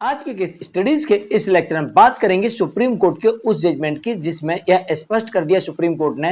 आज के case studies के इस लेक्चर में बात करेंगे सुप्रीम कोर्ट के उस जजमेंट की जिसमें यह स्पष्ट कर दिया सुप्रीम कोर्ट ने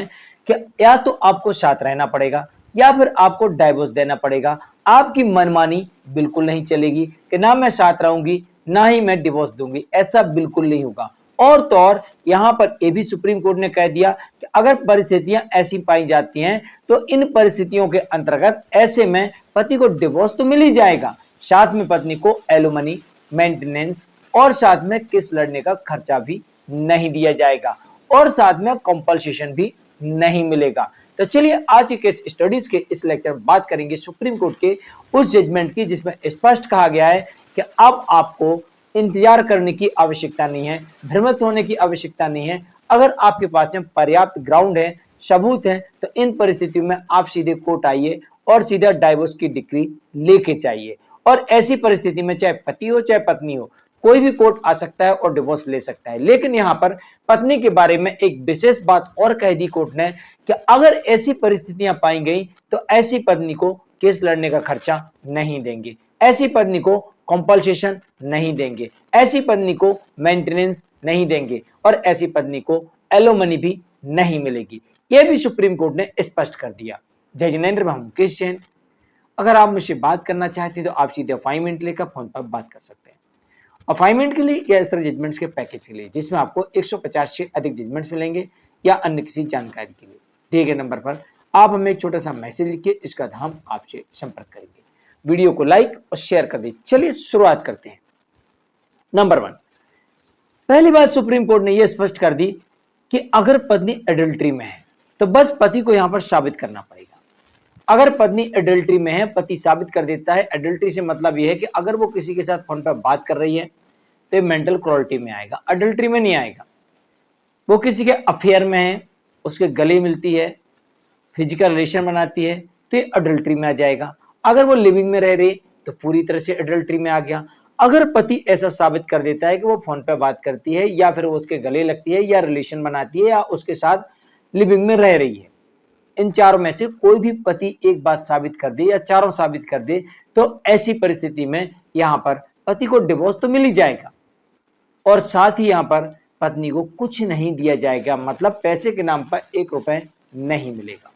कि या तो आपको साथ रहना पड़ेगा या फिर आपको डाइवोर्स देना पड़ेगा। आपकी मनमानी बिल्कुल नहीं चलेगी कि ना मैं साथ रहूंगी ना ही मैं डिवोर्स दूंगी, ऐसा बिल्कुल नहीं होगा। और तो और यहां पर यह भी सुप्रीम कोर्ट ने कह दिया कि अगर परिस्थितियां ऐसी पाई जाती हैं तो इन परिस्थितियों के अंतर्गत ऐसे में पति को डिवोर्स तो मिल ही जाएगा, साथ में पत्नी को एलुमनी, मेंटेनेंस और साथ में केस लड़ने का खर्चा भी नहीं दिया जाएगा और साथ में कंपल्सेशन भी नहीं मिलेगा। तो चलिए आज के केस स्टडीज के इस लेक्चर में बात करेंगे सुप्रीम कोर्ट के उस जजमेंट की जिसमें स्पष्ट कहा गया है कि अब आपको इंतजार करने की आवश्यकता नहीं है, भ्रमित होने की आवश्यकता नहीं है। अगर आपके पास में पर्याप्त ग्राउंड है, सबूत है, तो इन परिस्थितियों में आप सीधे कोर्ट आइए और सीधा डाइवोर्स की डिक्री लेके चाहिए। और ऐसी परिस्थिति में चाहे पति हो चाहे पत्नी हो, कोई भी कोर्ट आ सकता है और डिवोर्स ले सकता है। लेकिन यहां पर पत्नी के बारे में एक विशेष बात और कह दी कोर्ट ने कि अगर ऐसी परिस्थितियां पाई गई तो ऐसी पत्नी को केस लड़ने का खर्चा नहीं देंगे, ऐसी पत्नी को कॉम्पल्सेशन नहीं देंगे, ऐसी पत्नी को मेंटेनेंस नहीं देंगे और ऐसी पत्नी को एलोमनी भी नहीं मिलेगी। यह भी सुप्रीम कोर्ट ने स्पष्ट कर दिया। जय जिनेंद्र, मैं मुकेश जैन। अगर आप मुझसे बात करना चाहते हैं तो आप सीधे अपॉइंटमेंट लेकर फोन पर बात कर सकते हैं। अपॉइंटमेंट के लिए या इस तरह जजमेंट्स के पैकेज के लिए जिसमें आपको 150 से अधिक जजमेंट्स मिलेंगे या अन्य किसी जानकारी के लिए दिए गए नंबर पर आप हमें एक छोटा सा मैसेज लिखिए, इसका बाद हम आपसे संपर्क करेंगे। वीडियो को लाइक और शेयर कर दीजिए। चलिए शुरुआत करते हैं। नंबर 1, पहली बात सुप्रीम कोर्ट ने यह स्पष्ट कर दी कि अगर पत्नी एडल्ट्री में है तो बस पति को यहां पर साबित करना पड़ेगा। अगर पत्नी एडल्ट्री में है, पति साबित कर देता है। एडल्ट्री से मतलब यह है कि अगर वो किसी के साथ फोन पर बात कर रही है तो ये मेंटल क्रूरल्टी में आएगा, एडल्ट्री में नहीं आएगा। वो किसी के अफेयर में है, उसके गले मिलती है, फिजिकल रिलेशन बनाती है तो ये एडल्ट्री में आ जाएगा। अगर वो लिविंग में रह रही तो पूरी तरह से एडल्ट्री में आ गया। अगर पति ऐसा साबित कर देता है कि वो फोन पर बात करती है या फिर वो उसके गले लगती है या रिलेशन बनाती है या उसके साथ लिविंग में रह रही है, इन चारों में से कोई भी पति एक बात साबित कर दे या चारों साबित कर दे तो ऐसी परिस्थिति में यहां पर पति को डिवोर्स तो मिल ही जाएगा और साथ ही यहां पर पत्नी को कुछ नहीं दिया जाएगा, मतलब पैसे के नाम पर 1 रुपए नहीं मिलेगा।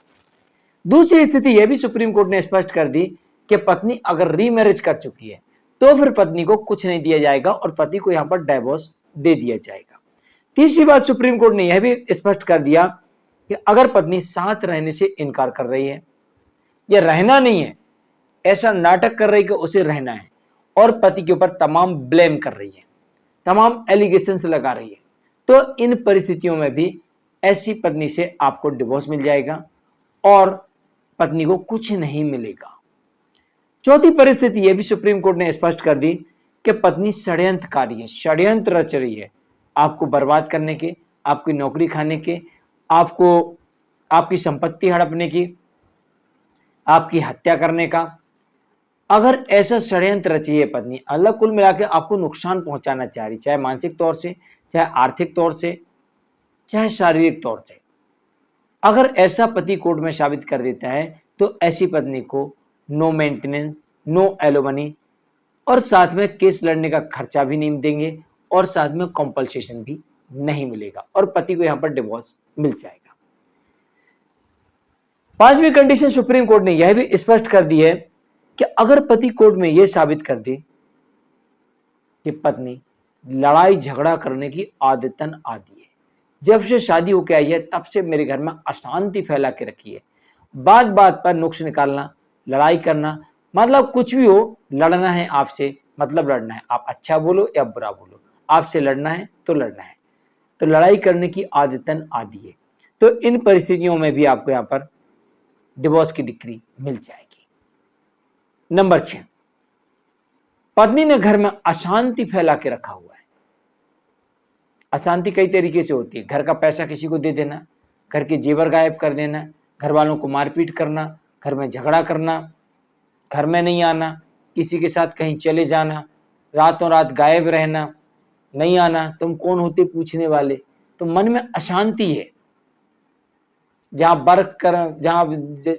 दूसरी स्थिति यह भी सुप्रीम कोर्ट ने स्पष्ट कर दी कि पत्नी अगर रीमैरिज कर चुकी है तो फिर पत्नी को कुछ नहीं दिया जाएगा और पति को यहां पर डिवोर्स दे दिया जाएगा। तीसरी बात सुप्रीम कोर्ट ने यह भी स्पष्ट कर दिया कि अगर पत्नी साथ रहने से इनकार कर रही है या रहना नहीं है, ऐसा नाटक कर रही है कि उसे रहना है और पति के ऊपर तमाम ब्लेम कर रही है, तमाम एलिगेशंस लगा रही है, तो इन परिस्थितियों में भी ऐसी पत्नी से आपको डिवोर्स मिल जाएगा और पत्नी को कुछ नहीं मिलेगा। चौथी परिस्थिति यह भी सुप्रीम कोर्ट ने स्पष्ट कर दी कि पत्नी षड्यंत्रकारी है, षड्यंत्र रच रही है आपको बर्बाद करने के, आपकी नौकरी खाने के, आपको आपकी संपत्ति हड़पने की, आपकी हत्या करने का। अगर ऐसा षड्यंत्र रची है पत्नी, अल्लाह कुल मिला के आपको नुकसान पहुंचाना चाह रही, चाहे मानसिक तौर से, चाहे आर्थिक तौर से, चाहे शारीरिक तौर से, अगर ऐसा पति कोर्ट में साबित कर देता है तो ऐसी पत्नी को नो मेंटेनेंस, नो एलोमनी और साथ में केस लड़ने का खर्चा भी नहीं देंगे और साथ में कॉम्पल्सेशन भी नहीं मिलेगा और पति को यहां पर डिवोर्स मिल जाएगा। पांचवी कंडीशन सुप्रीम कोर्ट ने यह भी स्पष्ट कर दी है कि अगर पति कोर्ट में यह साबित कर दे कि पत्नी लड़ाई झगड़ा करने की आदतन आदी है, जब से शादी होकर आई है तब से मेरे घर में अशांति फैला के रखी है, बात बात पर नुक्स निकालना, लड़ाई करना, मतलब कुछ भी हो लड़ना है आपसे, मतलब लड़ना है, आप अच्छा बोलो या बुरा बोलो, आपसे लड़ना है तो लड़ना है, तो लड़ाई करने की आदतन आदी है, तो इन परिस्थितियों में भी आपको यहां पर डिवोर्स की डिक्री मिल जाएगी। नंबर 6, पत्नी ने घर में अशांति फैला के रखा हुआ है। अशांति कई तरीके से होती है, घर का पैसा किसी को दे देना, घर के जेवर गायब कर देना, घर वालों को मारपीट करना, घर में झगड़ा करना, घर में नहीं आना, किसी के साथ कहीं चले जाना, रातों रात गायब रहना, नहीं आना, तुम कौन होते पूछने वाले, तो मन में अशांति है। जहाँ वर्क कर जहाँ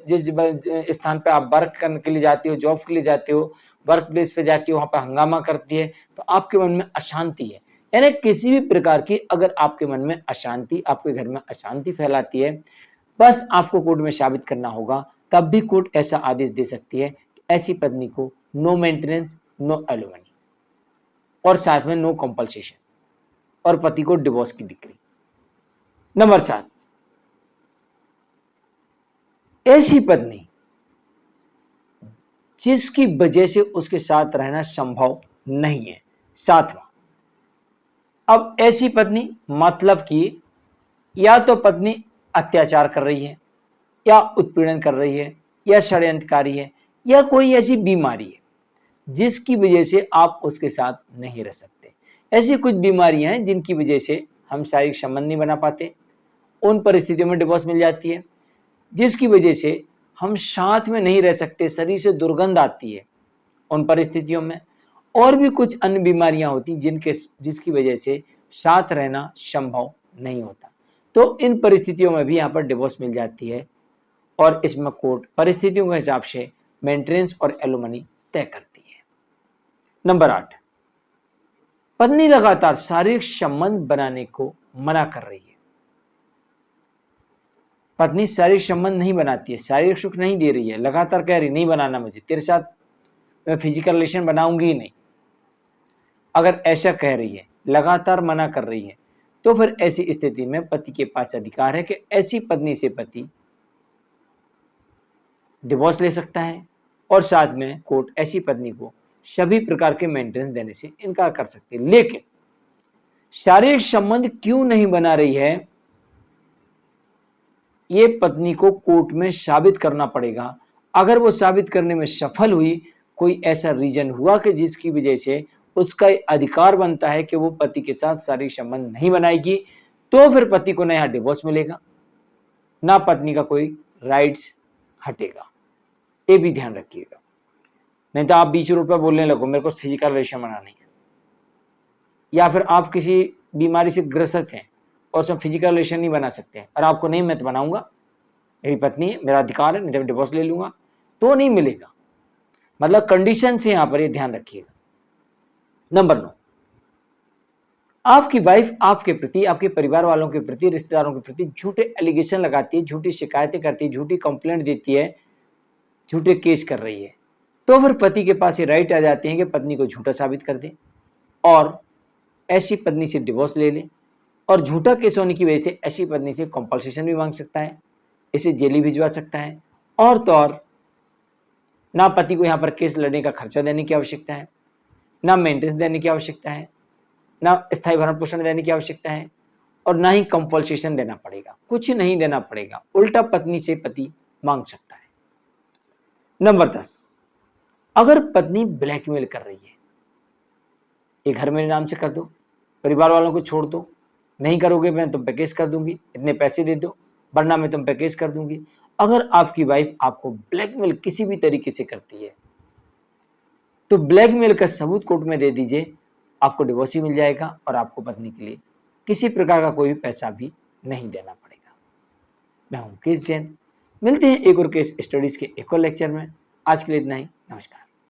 जिस स्थान पे आप वर्क करने के लिए जाते हो, जॉब के लिए जाते हो, वर्क प्लेस पे जाके वहाँ पे हंगामा करती है, तो आपके मन में अशांति है। यानी किसी भी प्रकार की अगर आपके मन में अशांति, आपके घर में अशांति फैलाती है, बस आपको कोर्ट में साबित करना होगा, तब भी कोर्ट ऐसा आदेश दे सकती है कि ऐसी पत्नी को नो मेंटेनेंस, नो एलिमनी और साथ में नो कंपल्सेशन और पति को डिवोर्स की डिक्री। नंबर 7, ऐसी पत्नी जिसकी वजह से उसके साथ रहना संभव नहीं है। 7वां, अब ऐसी पत्नी मतलब कि या तो पत्नी अत्याचार कर रही है, या उत्पीड़न कर रही है, या षड्यंत्रकारी है, या कोई ऐसी बीमारी है जिसकी वजह से आप उसके साथ नहीं रह सकते। ऐसी कुछ बीमारियां हैं जिनकी वजह से हम शारीरिक संबंध नहीं बना पाते, उन परिस्थितियों में डिवोर्स मिल जाती है। जिसकी वजह से हम साथ में नहीं रह सकते, शरीर से दुर्गंध आती है उन परिस्थितियों में, और भी कुछ अन्य बीमारियां होती जिसकी वजह से साथ रहना संभव नहीं होता। तो इन परिस्थितियों में भी यहाँ पर डिवोर्स मिल जाती है और इसमें कोर्ट परिस्थितियों के हिसाब से मेंटेनेंस और एलिमनी तय करती है। नंबर 8, पत्नी लगातार शारीरिक संबंध बनाने को मना कर रही है। पत्नी शारीरिक संबंध नहीं बनाती है, शारीरिक सुख नहीं दे रही है, लगातार कह रही नहीं बनाना मुझे, तेरे साथ मैं फिजिकल रिलेशन बनाऊंगी ही नहीं। अगर ऐसा कह रही है, लगातार मना कर रही है, तो फिर ऐसी स्थिति में पति के पास अधिकार है कि ऐसी पत्नी से पति डिवोर्स ले सकता है और साथ में कोर्ट ऐसी पत्नी को सभी प्रकार के मेंटेनेंस देने से इनकार कर सकती है। लेकिन शारीरिक संबंध क्यों नहीं बना रही है, ये पत्नी को कोर्ट में साबित करना पड़ेगा। अगर वो साबित करने में सफल हुई, कोई ऐसा रीजन हुआ कि जिसकी वजह से उसका अधिकार बनता है कि वो पति के साथ शारीरिक संबंध नहीं बनाएगी, तो फिर पति को ना यहाँ डिवोर्स मिलेगा, ना पत्नी का कोई राइट्स हटेगा। ये भी ध्यान रखिएगा, नहीं तो आप 20 रुपए बोलने लगो मेरे को फिजिकल रिलेशन बनाना है, या फिर आप किसी बीमारी से ग्रसित हैं और उसमें फिजिकल रिलेशन नहीं बना सकते हैं और आपको नहीं, मैं तो बनाऊंगा, मेरी पत्नी है, मेरा अधिकार है, नहीं तो मैं डिवोर्स ले लूंगा, तो नहीं मिलेगा। मतलब कंडीशन से यहां पर ये ध्यान रखिएगा। नंबर 9, आपकी वाइफ आपके प्रति, आपके परिवार वालों के प्रति, रिश्तेदारों के प्रति झूठे एलिगेशन लगाती है, झूठी शिकायतें करती है, झूठी कंप्लेंट देती है, झूठे केस कर रही है, तो फिर पति के पास ये राइट आ जाते हैं कि पत्नी को झूठा साबित कर दे और ऐसी पत्नी से डिवोर्स ले ले, और झूठा केस होने की वजह से ऐसी पत्नी से कंपल्सेशन भी मांग सकता है, इसे जेल ही भिजवा सकता है। और तो और ना पति को यहाँ पर केस लड़ने का खर्चा देने की आवश्यकता है, ना मेंटेनेंस देने की आवश्यकता है, ना स्थायी भरण पोषण देने की आवश्यकता है, और ना ही कंपल्सेशन देना पड़ेगा, कुछ नहीं देना पड़ेगा, उल्टा पत्नी से पति मांग सकता है। नंबर 10, अगर पत्नी ब्लैकमेल कर रही है, ये घर मेरे नाम से कर दो, परिवार वालों को छोड़ दो, नहीं करोगे मैं तुम पे केस कर दूंगी, इतने पैसे दे दो वरना मैं तुम पे केस कर दूंगी। अगर आपकी वाइफ आपको ब्लैकमेल किसी भी तरीके से करती है, तो ब्लैकमेल का सबूत कोर्ट में दे दीजिए, आपको डिवोर्स ही मिल जाएगा और आपको पत्नी के लिए किसी प्रकार का कोई भी पैसा भी नहीं देना पड़ेगा। मैं हूं केस जैन, मिलते हैं एक और केस स्टडीज के एक और लेक्चर में। आज के लिए इतना ही, नमस्कार।